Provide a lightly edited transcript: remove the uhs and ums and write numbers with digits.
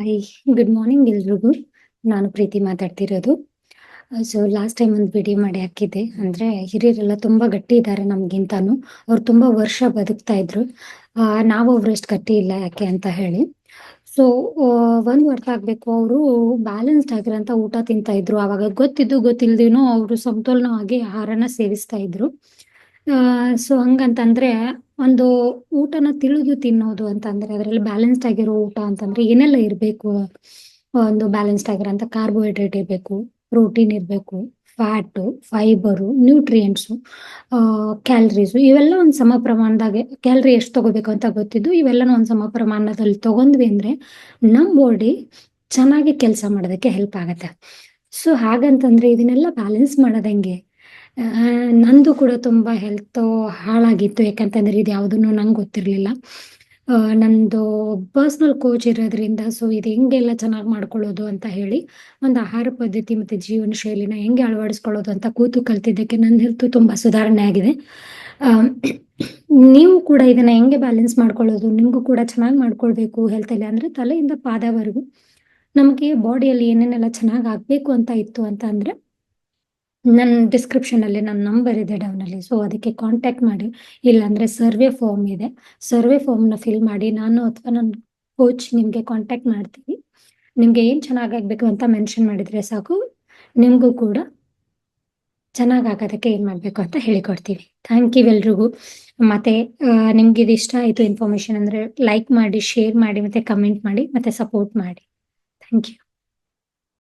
Hi, good morning ಎಲ್ರಿಗೂ. ನಾನು ಪ್ರೀತಿ ಮಾತಾಡ್ತಿರೋದು. ಲಾಸ್ಟ್ ಟೈಮ್ ಒಂದು ವಿಡಿಯೋ ಮಾಡಿ ಹಾಕಿದ್ದೆ. ಅಂದ್ರೆ ಹಿರಿಯರೆಲ್ಲ ತುಂಬಾ ಗಟ್ಟಿ ಇದ್ದಾರೆ ನಮ್ಗಿಂತಾನು. ಅವ್ರು ತುಂಬಾ ವರ್ಷ ಬದುಕ್ತಾ ಇದ್ರು. ನಾವು ಅವ್ರಷ್ಟು ಗಟ್ಟಿ ಇಲ್ಲ ಯಾಕೆ ಅಂತ ಹೇಳಿ. ಸೊ ಒಂದ್ ಅರ್ಥ ಆಗ್ಬೇಕು, ಅವರು ಬ್ಯಾಲೆನ್ಸ್ಡ್ ಆಗಿರೋಂಥ ಊಟ ತಿಂತಾ ಇದ್ರು. ಅವಾಗ ಗೊತ್ತಿದ್ದು ಗೊತ್ತಿಲ್ದೇನೋ ಅವರು ಸಮತೋಲನವಾಗಿ ಆಹಾರನ ಸೇವಿಸ್ತಾ ಇದ್ರು. ಹಂಗಂತಂದ್ರೆ ಒಂದು ಊಟನ ತಿಳಿದು ತಿನ್ನೋದು ಅಂತಂದ್ರೆ ಅದರಲ್ಲಿ ಬ್ಯಾಲೆನ್ಸ್ಡ್ ಆಗಿರೋ ಊಟ ಅಂತಂದ್ರೆ ಏನೆಲ್ಲ ಇರಬೇಕು. ಒಂದು ಬ್ಯಾಲೆನ್ಸ್ಡ್ ಆಗಿರೋಂಥ ಕಾರ್ಬೋಹೈಡ್ರೇಟ್ ಇರಬೇಕು, ಪ್ರೋಟೀನ್ ಇರಬೇಕು, ಫ್ಯಾಟು, ಫೈಬರು, ನ್ಯೂಟ್ರಿಯೆಂಟ್ಸು, ಕ್ಯಾಲರೀಸು ಇವೆಲ್ಲ ಒಂದು ಸಮ ಪ್ರಮಾಣದಾಗೆ ಕ್ಯಾಲರಿ ಎಷ್ಟು ತಗೋಬೇಕು ಅಂತ ಗೊತ್ತಿದ್ದು ಇವೆಲ್ಲನೂ ಒಂದು ಸಮ ಪ್ರಮಾಣದಲ್ಲಿ ತಗೊಂಡ್ವಿ ಅಂದ್ರೆ ನಮ್ಮ ಬಾಡಿ ಚೆನ್ನಾಗಿ ಕೆಲಸ ಮಾಡೋದಕ್ಕೆ ಹೆಲ್ಪ್ ಆಗುತ್ತೆ. ಹಾಗಂತಂದ್ರೆ ಇದನ್ನೆಲ್ಲ ಬ್ಯಾಲೆನ್ಸ್ ಮಾಡೋದು ಹೆಂಗೆ? ನಂದು ಕೂಡ ತುಂಬಾ ಹೆಲ್ತ್ ಹಾಳಾಗಿತ್ತು. ಯಾಕಂತಂದ್ರೆ ಇದು ಯಾವುದನ್ನು ನಂಗೆ ಗೊತ್ತಿರಲಿಲ್ಲ. ನಂದು ಪರ್ಸನಲ್ ಕೋಚ್ ಇರೋದ್ರಿಂದ ಇದು ಹೆಂಗೆಲ್ಲ ಚೆನ್ನಾಗಿ ಮಾಡ್ಕೊಳ್ಳೋದು ಅಂತ ಹೇಳಿ ಒಂದು ಆಹಾರ ಪದ್ಧತಿ ಮತ್ತೆ ಜೀವನ ಶೈಲಿನ ಹೆಂಗೆ ಅಳವಡಿಸ್ಕೊಳ್ಳೋದು ಅಂತ ಕೂತು ಕಲ್ತಿದ್ದಕ್ಕೆ ನನ್ನ ಹೆಲ್ತ್ ತುಂಬಾ ಸುಧಾರಣೆ ಆಗಿದೆ. ನೀವು ಕೂಡ ಇದನ್ನ ಹೆಂಗೆ ಬ್ಯಾಲೆನ್ಸ್ ಮಾಡ್ಕೊಳ್ಳೋದು, ನಿಮಗೂ ಕೂಡ ಚೆನ್ನಾಗಿ ಮಾಡ್ಕೊಳ್ಬೇಕು ಹೆಲ್ತಲ್ಲಿ ಅಂದ್ರೆ ತಲೆಯಿಂದ ಪಾದವರೆಗೂ ನಮಗೆ ಬಾಡಿಯಲ್ಲಿ ಏನೇನೆಲ್ಲ ಚೆನ್ನಾಗಿ ಆಗ್ಬೇಕು ಅಂತ ಇತ್ತು ಅಂತ ಅಂದ್ರೆ ನನ್ನ ಡಿಸ್ಕ್ರಿಪ್ಷನ್ ಅಲ್ಲಿ ನನ್ನ ನಂಬರ್ ಇದೆ ಡೌನ್ ಅಲ್ಲಿ. ಅದಕ್ಕೆ ಕಾಂಟ್ಯಾಕ್ಟ್ ಮಾಡಿ. ಇಲ್ಲಾಂದ್ರೆ ಸರ್ವೆ ಫಾರ್ಮ್ ಇದೆ, ಸರ್ವೆ ಫಾರ್ಮ್ನ ಫಿಲ್ ಮಾಡಿ ನಾನು ಅಥವಾ ನನ್ನ ಕೋಚ್ ನಿಮಗೆ ಕಾಂಟ್ಯಾಕ್ಟ್ ಮಾಡ್ತೀವಿ. ನಿಮ್ಗೆ ಏನ್ ಚೆನ್ನಾಗಾಗ್ಬೇಕು ಅಂತ ಮೆನ್ಷನ್ ಮಾಡಿದ್ರೆ ಸಾಕು, ನಿಮ್ಗೂ ಕೂಡ ಚೆನ್ನಾಗ್ ಆಗೋದಕ್ಕೆ ಏನ್ ಮಾಡ್ಬೇಕು ಅಂತ ಹೇಳಿಕೊಡ್ತೀವಿ. ಥ್ಯಾಂಕ್ ಯು ಎಲ್ರಿಗೂ. ಮತ್ತೆ ನಿಮ್ಗೆ ಇದು ಇಷ್ಟ ಆಯ್ತು ಇನ್ಫಾರ್ಮೇಶನ್ ಅಂದ್ರೆ ಲೈಕ್ ಮಾಡಿ, ಶೇರ್ ಮಾಡಿ, ಮತ್ತೆ ಕಮೆಂಟ್ ಮಾಡಿ, ಮತ್ತೆ ಸಪೋರ್ಟ್ ಮಾಡಿ. Thank you.